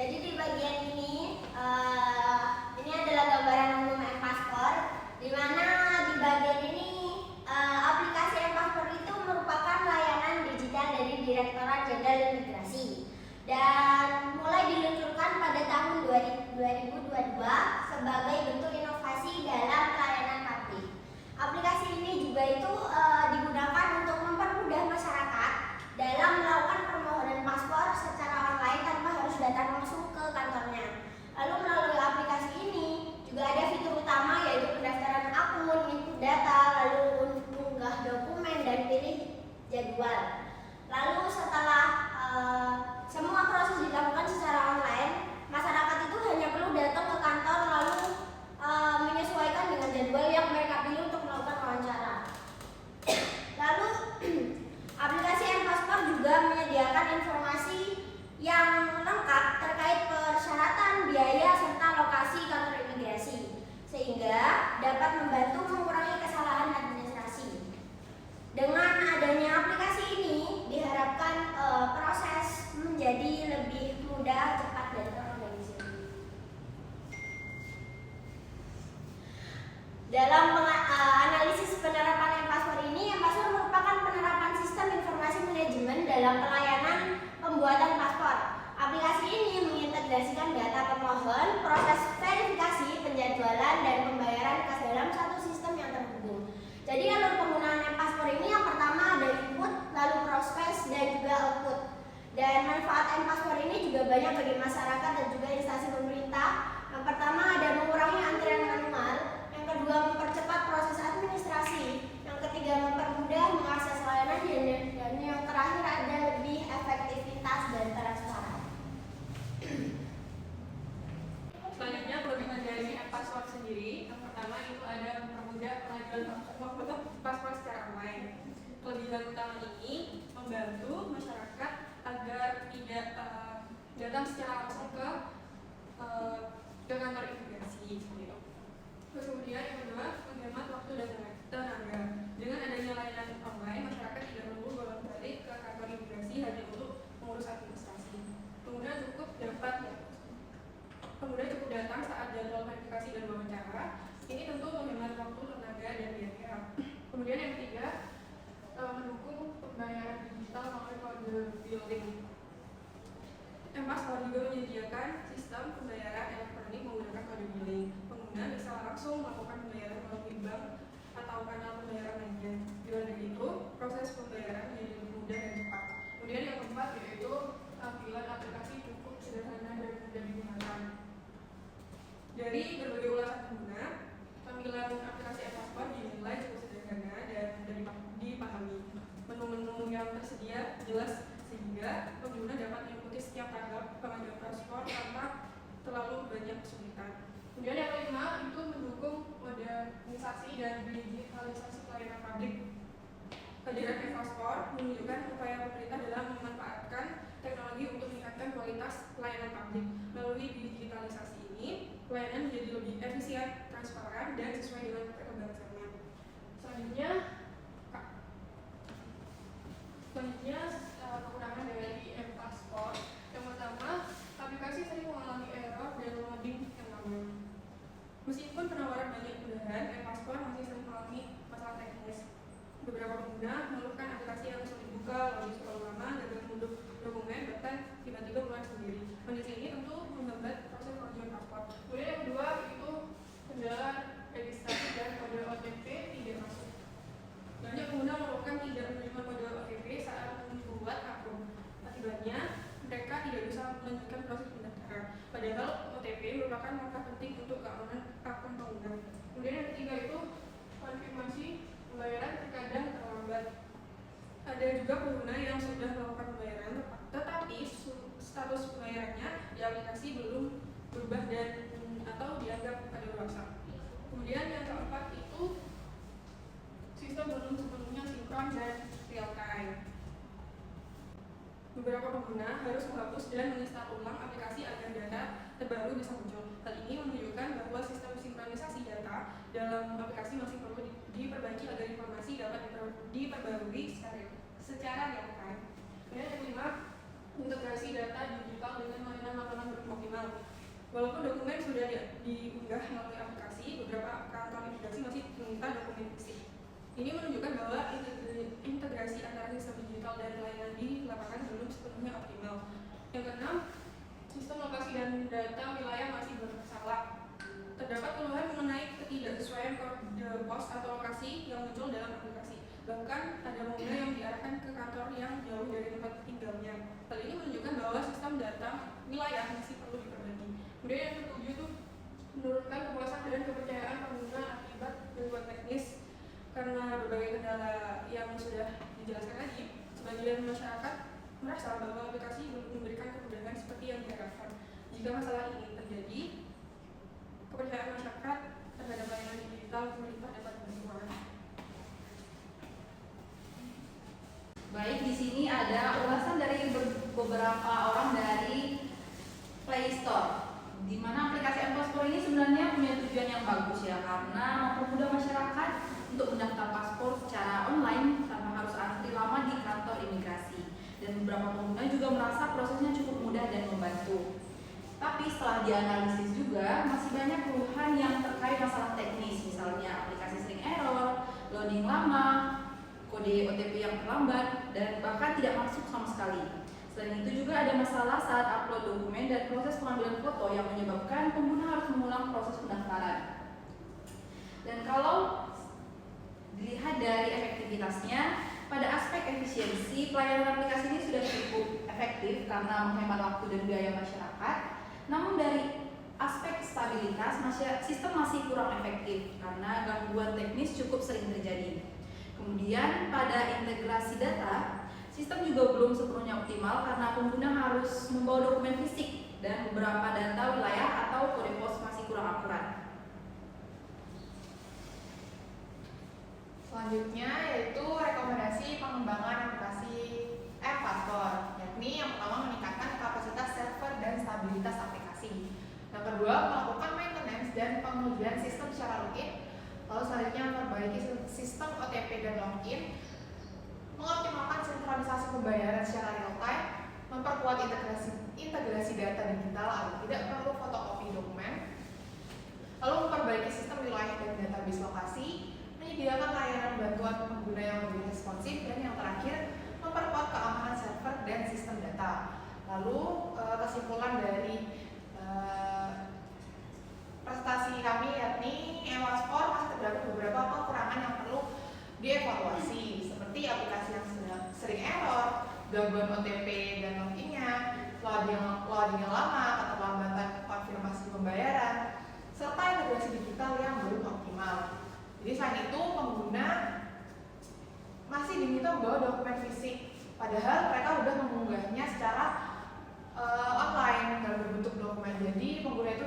Jadi di bagian ini adalah gambaran umum M-Paspor, di mana di bagian ini aplikasi M-Paspor itu merupakan layanan digital dari Direktorat Jenderal Imigrasi dan mulai diluncurkan pada tahun 2022 sebagai bentuk inovasi dalam pelayanan publik. Aplikasi ini juga itu digunakan untuk mempermudah masyarakat dalam melakukan permohonan paspor secara online tanpa harus datang langsung ke kantornya. Lalu melalui aplikasi ini juga ada fitur utama yaitu pendaftaran akun, input data, lalu unggah dokumen dan pilih jadwal. Lalu setelah semua proses dilakukan secara online, masyarakat itu hanya perlu datang ke kantor lalu menyesuaikan dengan jadwal yang mereka pilih untuk melakukan wawancara. Lalu aplikasi M-Paspor juga menyediakan informasi yang lengkap terkait persyaratan, biaya, serta lokasi kantor imigrasi, sehingga dapat membantu mengurangi kesalahan administrasi. Dengan adanya aplikasi ini, diharapkan proses menjadi lebih mudah, cepat, dan terorganisir. Dalam analisis penerapan M-Paspor ini, M-Paspor merupakan penerapan sistem informasi manajemen dalam pelayanan pembuatan paspor. Aplikasi ini mengintegrasikan data pemohon, proses verifikasi, penjadwalan, dan pembayaran ke dalam satu sistem yang terhubung. Jadi alur penggunaan M-Paspor ini yang pertama ada input, lalu prospes, dan juga output. Dan manfaat M-Paspor ini juga banyak bagi masyarakat dan juga instansi pemerintah. Yang pertama ada mengurangi antrian manual, yang kedua mempercepat proses administrasi, yang ketiga mempermudah mengakses layanan, dan yang terakhir ada lebih efektivitas dan transparan. Selanjutnya kelebihan dari M-Paspor sendiri, yang pertama itu ada mempermudah pengajuan paspor secara online. Kelebihan utama ini membantu masyarakat agar tidak datang secara langsung ke kantor imigrasi. Terus kemudian yang kedua, menghemat waktu dan tenaga. Dengan adanya layanan online, masyarakat tidak perlu bolak-balik ke kantor imigrasi hanya untuk mengurus administrasi. Pengguna cukup datang saat jadwal verifikasi dan wawancara. Ini tentu menghemat waktu, tenaga, dan biaya. Kemudian yang ketiga, mendukung pembayaran digital melalui kode billing. M-Paspor juga menyediakan sistem pembayaran elektronik menggunakan kode billing. Pengguna bisa langsung melakukan pembayaran melalui bank atau kanal pembayaran lainnya. Dengan begitu, proses pembayaran menjadi lebih mudah dan cepat. Kemudian yang keempat yaitu tampilan aplikasi cukup sederhana dan mudah digunakan. Dari berbagai ulasan pengguna, tampilan aplikasi M-Paspor dinilai cukup sederhana dan mudah dipahami. Menu-menu yang tersedia jelas sehingga pengguna dapat mengikuti setiap tahap pengajuan paspor tanpa terlalu banyak kesulitan. Kemudian yang kelima itu mendukung modernisasi dan digitalisasi pelayanan publik. Kehadiran M-Paspor menunjukkan upaya pemerintah dalam memanfaatkan teknologi untuk meningkatkan kualitas pelayanan publik. Melalui digitalisasi ini, pelayanan menjadi lebih efisien, transparan, dan sesuai dengan perkembangan zaman. Selanjutnya kekurangan dari M-Paspor. Yang pertama, aplikasi sering mengalami error dan loading yang lama. Meskipun penawaran banyak kemudahan, M-Paspor masih sering mengalami masalah teknis. Beberapa pengguna mengeluhkan aplikasi yang sulit dibuka, loading terlalu lama, gagal mengunduh dokumen, bahkan tiba-tiba keluar sendiri. Kondisi ini tentu menghambat proses pengajuan paspor. Kemudian yang kedua itu kendala registrasi dan kode OTP tidak masuk. Banyak pengguna mengeluhkan tidak menerima kode OTP saat membuat akun. Akibatnya, mereka tidak bisa melanjutkan proses pendaftaran. Padahal OTP merupakan langkah penting untuk keamanan akun pengguna. Kemudian yang ketiga itu konfirmasi pembayaran terkadang terlambat. Ada juga pengguna yang sudah melakukan pembayaran, tetapi status pembayarannya di aplikasi belum berubah dan atau dianggap kadaluarsa. Kemudian yang keempat itu sistem belum sepenuhnya sinkron dan real time. Beberapa pengguna harus menghapus dan menginstal ulang aplikasi agar data terbaru bisa muncul. Hal ini menunjukkan bahwa sistem sinkronisasi data dalam aplikasi masih perlu diperbaiki agar informasi dapat diperbarui secara real time. Kemudian yang kelima, integrasi data digital dengan layanan berbasis Walaupun dokumen sudah diunggah melalui aplikasi, beberapa kantor imigrasi masih meminta dokumen fisik. Ini menunjukkan bahwa integrasi antara sistem digital dan layanan di lapangan belum sepenuhnya optimal. Yang keenam, sistem lokasi dan data wilayah masih bermasalah. Terdapat keluhan mengenai ketidaksesuaian kode pos atau lokasi yang muncul dalam aplikasi. Bahkan ada pengguna yang diarahkan ke kantor yang jauh dari tempat tinggalnya. Hal ini menunjukkan bahwa sistem data wilayah masih perlu diperbaiki. Kemudian yang ketujuh itu menurunkan kepuasan dan kepercayaan pengguna akibat gangguan teknis. Karena berbagai kendala yang sudah dijelaskan tadi, sebagian masyarakat merasa bahwa aplikasi belum memberikan kemudahan seperti yang diharapkan. Jika masalah ini terjadi, kepercayaan masyarakat terhadap layanan digital pemerintah dapat berkurang. Baik, di sini ada ulasan dari beberapa orang dari Play Store, di mana aplikasi M-Paspor ini sebenarnya punya tujuan yang bagus ya, karena mempermudah masyarakat untuk mendaftar paspor secara online tanpa harus antri lama di kantor imigrasi. Dan beberapa pengguna juga merasa prosesnya cukup mudah dan membantu. Tapi setelah dianalisis juga masih banyak keluhan yang terkait masalah teknis, misalnya aplikasi sering error, loading lama, kode OTP yang terlambat, dan bahkan tidak masuk sama sekali. Selain itu juga ada masalah saat upload dokumen dan proses pengambilan foto yang menyebabkan pengguna harus mengulang proses pendaftaran. Dan kalau dilihat dari efektivitasnya, pada aspek efisiensi, pelayanan aplikasi ini sudah cukup efektif karena menghemat waktu dan biaya masyarakat. Namun dari aspek stabilitas, sistem masih kurang efektif karena gangguan teknis cukup sering terjadi. Kemudian pada integrasi data, sistem juga belum sepenuhnya optimal karena pengguna harus membawa dokumen fisik dan beberapa data wilayah atau kode pos masih kurang akurat. Selanjutnya yaitu rekomendasi pengembangan aplikasi M-Paspor, yakni yang pertama meningkatkan kapasitas server dan stabilitas aplikasi. Yang kedua, melakukan maintenance dan pengujian sistem secara rutin. Lalu selanjutnya memperbaiki sistem OTP dan login, mengoptimalkan sinkronisasi pembayaran secara real time, memperkuat integrasi data digital agar tidak perlu fotokopi dokumen, lalu memperbaiki sistem wilayah dan database lokasi, menyediakan layanan bantuan pengguna yang lebih responsif, dan yang terakhir memperkuat keamanan server dan sistem data. Lalu kesimpulan dari prestasi kami yakni M-Paspor masih terdapat beberapa kekurangan yang perlu dievaluasi, seperti aplikasi yang sering error, gangguan OTP dan loginnya, loading yang lama, keterlambatan konfirmasi pembayaran, serta integrasi digital yang belum optimal. Jadi selain itu pengguna masih diminta membawa dokumen fisik, padahal mereka sudah mengunggahnya secara online dalam berbentuk dokumen. Jadi pengguna itu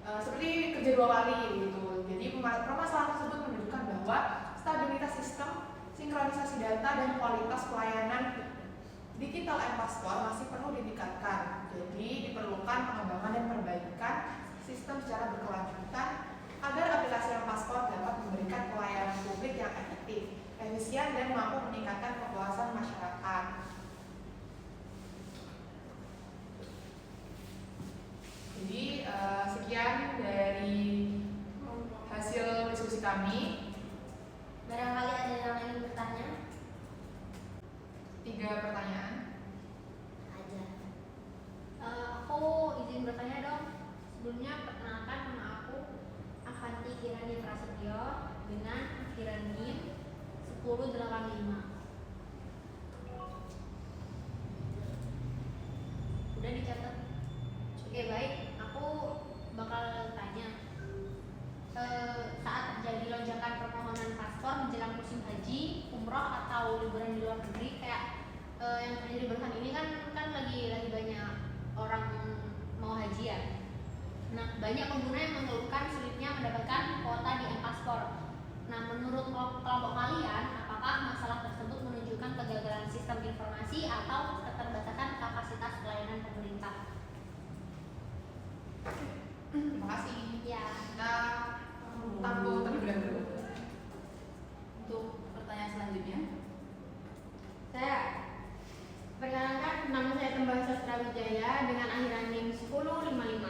seperti kerja dua kali gitu. Jadi permasalahan tersebut menunjukkan bahwa stabilitas sistem, sinkronisasi data, dan kualitas pelayanan digital M-Paspor masih perlu ditingkatkan. Jadi diperlukan pengembangan dan perbaikan sistem secara berkelanjutan agar aplikasi M-Paspor dapat memberikan pelayanan publik yang efektif, efisien, dan mampu meningkatkan kepuasan masyarakat. Jadi sekian dari hasil diskusi kami. Barangkali ada yang ingin bertanya? 3 pertanyaan. Aja. Aku izin bertanya dong. Sebelumnya perkenalkan, nama aku Avanti Kirani Prasetyo dengan akhiran NIM 1085. Udah dicatat? Oke, baik. Aku bakal tanya. Saat terjadi lonjakan permohonan paspor menjelang musim haji, umroh atau liburan di luar negeri, kayak yang terjadi belakangan ini kan lagi banyak orang mau haji ya. Nah, banyak pengguna yang mengeluhkan sulitnya mendapatkan kuota di M-Paspor. Nah, menurut kelompok kalian, apakah masalah tersebut menunjukkan kegagalan sistem informasi atau keterbatasan kapasitas pelayanan pemerintah? Terima kasih. Ya. Kita tampung terlebih dahulu. Untuk pertanyaan selanjutnya, Saya perkenalkan, nama saya Tembang Sastra Wijaya dengan akhiran NIM 1055.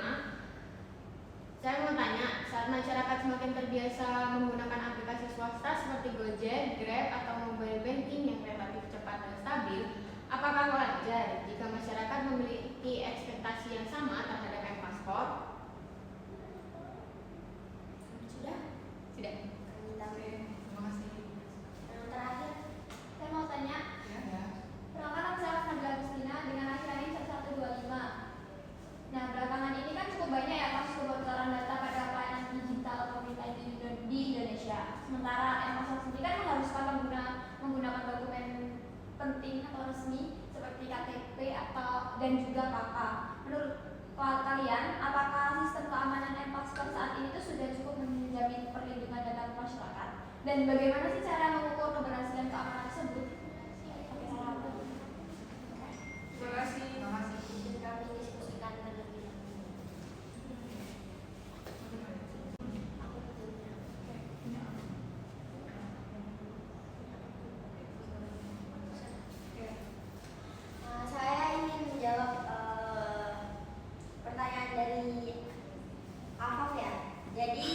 Saya mau tanya, saat masyarakat semakin terbiasa menggunakan aplikasi swasta seperti Gojek, Grab, atau mobile banking yang relatif cepat dan stabil, apakah wajar jika masyarakat memiliki ekspektasi yang sama terhadap M-Paspor? Sudah? Tidak. Terima kasih. Yang terakhir, Saya mau tanya, Ya. perkenalkan saya Fadila Agustina dengan akhiran NIM 1125. Nah, belakangan ini kan cukup banyak ya kasus kebocoran data pada pelayanan digital pemerintah di Indonesia. Sementara M-Paspor sendiri kan mengharuskan menggunakan dokumen penting atau resmi seperti KTP dan juga KK. Menurut kalian, apakah sistem keamanan M-Paspor saat ini tuh sudah cukup menjamin perlindungan data masyarakat? Dan bagaimana sih cara mengukur keberhasilan keamanan tersebut? Oke, salah satu. Terima kasih. Terima kasih. sudah kami diskusikan terlebih dahulu. Aku tentunya. Saya ingin menjawab pertanyaan dari Afaf ya. Jadi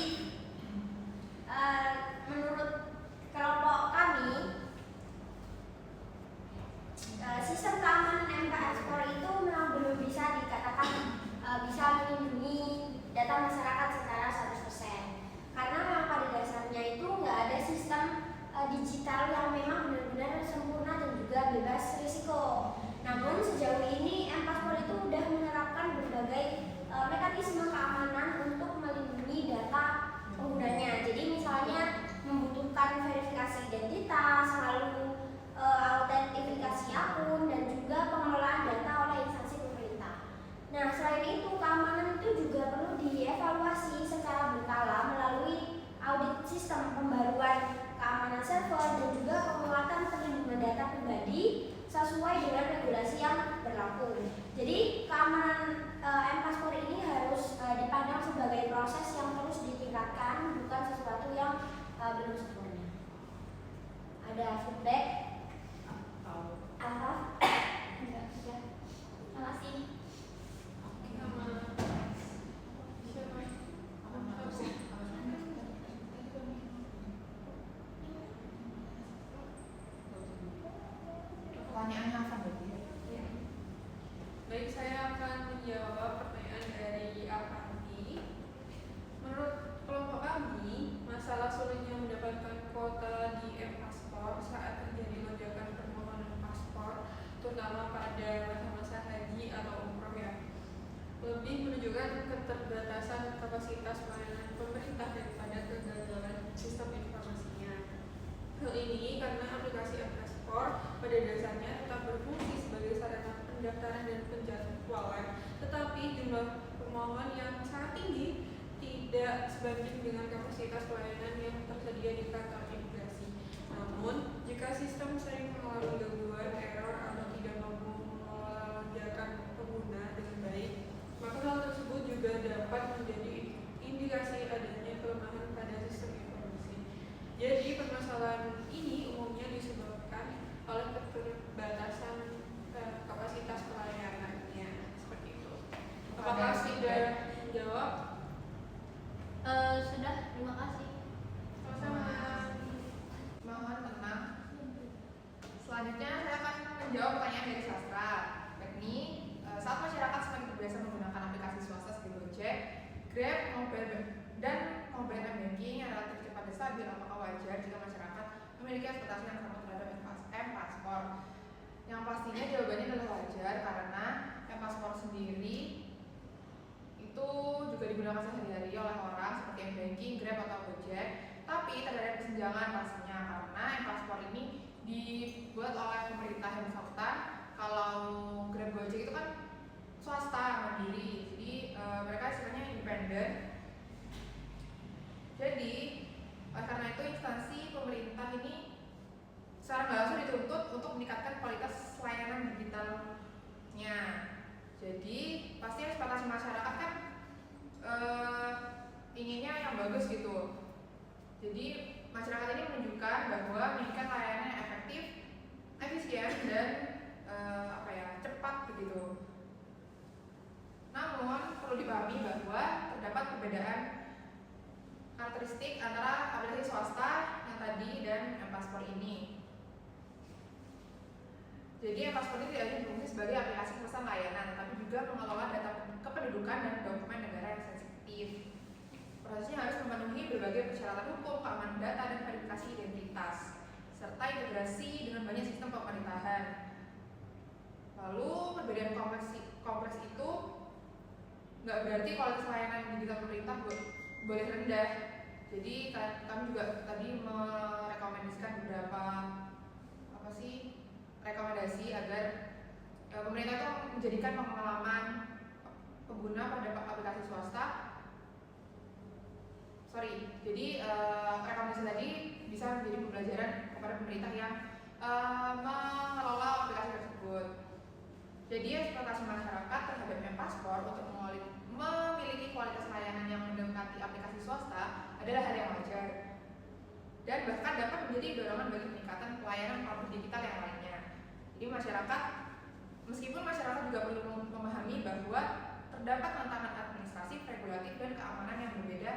menurut kelompok kami sistem keamanan M-Paspor itu memang belum bisa dikatakan bisa melindungi data masyarakat secara 100%. Karena memang pada dasarnya itu nggak ada sistem digital yang memang benar-benar sempurna dan juga bebas risiko. Namun sejauh ini M-Paspor itu sudah menerapkan berbagai mekanisme keamanan untuk melindungi data penggunanya. Jadi misalnya membutuhkan verifikasi identitas, lalu autentifikasi akun, dan juga pengelolaan data oleh instansi pemerintah. Nah, selain itu keamanan itu juga perlu dievaluasi secara berkala melalui audit sistem, pembaruan keamanan server, dan juga penguatan perlindungan data pribadi sesuai dengan regulasi yang berlaku. Jadi keamanan M-Paspor ini harus dipandang sebagai proses yang terus ditingkatkan, bukan sesuatu yang belum sempurna. Ada feedback? Apa? Enggak, sudah. Terima kasih. Sama siapa? Pertanyaannya apa berarti? Baik, saya akan menjawab pertanyaan dari Avanti. Menurut kelompok kami, masalah sulitnya mendapatkan kuota di M-Paspor saat terjadi lonjakan permohonan paspor, terutama pada masa-masa haji atau umroh ya, lebih menunjukkan keterbatasan kapasitas pelayanan pemerintah daripada kegagalan sistem informasinya. Hal ini karena aplikasi M-Paspor pada dasarnya tetap berfungsi sebagai sarana pendaftaran dan penjadwalan, tetapi jumlah pemohon yang sangat tinggi tidak sebanding dengan kapasitas pelayanan yang tersedia di kantor imigrasi. Namun, jika sistem sering mengalami gangguan, error, atau tidak mampu mengelola lonjakan pengguna dengan baik, maka hal tersebut juga dapat menjadi indikasi adanya kelemahan pada sistem informasi. Jadi, permasalahan ini umumnya disebabkan oleh keterbatasan kapasitas pelayanannya, seperti itu. Apakah sudah menjawab? Sudah, terima kasih. Sama-sama. Mohon tenang. Selanjutnya saya akan menjawab pertanyaan dari Sastra, yakni saat masyarakat semakin terbiasa menggunakan aplikasi swasta seperti Gojek, Grab, dan mobile banking yang relatif cepat dan stabil, apakah wajar jika masyarakat memiliki ekspektasi yang sama terhadap M-Paspor? Yang pastinya jawabannya adalah wajar karena M-Paspor sendiri itu juga digunakan sehari-hari oleh orang seperti M-Banking, Grab, atau Gojek. Tapi terdapat kesenjangan pastinya karena M-Paspor ini dibuat oleh pemerintah yang bersangkutan. Kalau Grab, Gojek itu kan swasta mandiri, jadi mereka istilahnya independen. Jadi karena itu instansi pemerintah ini secara nggak langsung dituntut untuk meningkatkan kualitas layanan digitalnya. Jadi pasti ekspektasi masyarakat kan inginnya yang bagus gitu. Jadi masyarakat ini menunjukkan bahwa menginginkan layanan yang efektif, efisien, dan cepat begitu. Namun perbedaan karakteristik antara aplikasi swasta yang tadi dan M-Passport ini. Jadi M-Passport ini tidak hanya berfungsi sebagai aplikasi pemesan layanan, tetapi juga mengelola data kependudukan dan dokumen negara yang sensitif. Prosesnya harus memenuhi berbagai persyaratan hukum, keamanan data, dan verifikasi identitas, serta integrasi dengan banyak sistem pemerintahan. Lalu perbedaan kompleks itu nggak berarti kualitas layanan digital pemerintah boleh rendah. Jadi kami juga tadi merekomendasikan beberapa rekomendasi agar pemerintah itu menjadikan pengalaman pengguna pada aplikasi swasta. Jadi rekomendasi tadi bisa menjadi pembelajaran kepada pemerintah yang mengelola aplikasi tersebut. Jadi ekspektasi masyarakat terhadap M-Passport untuk memiliki kualitas layanan yang mendekati aplikasi swasta adalah hal yang wajar dan bahkan dapat menjadi dorongan bagi peningkatan pelayanan produk digital yang lainnya. Jadi meskipun masyarakat juga perlu memahami bahwa terdapat tantangan administratif, regulatif, dan keamanan yang berbeda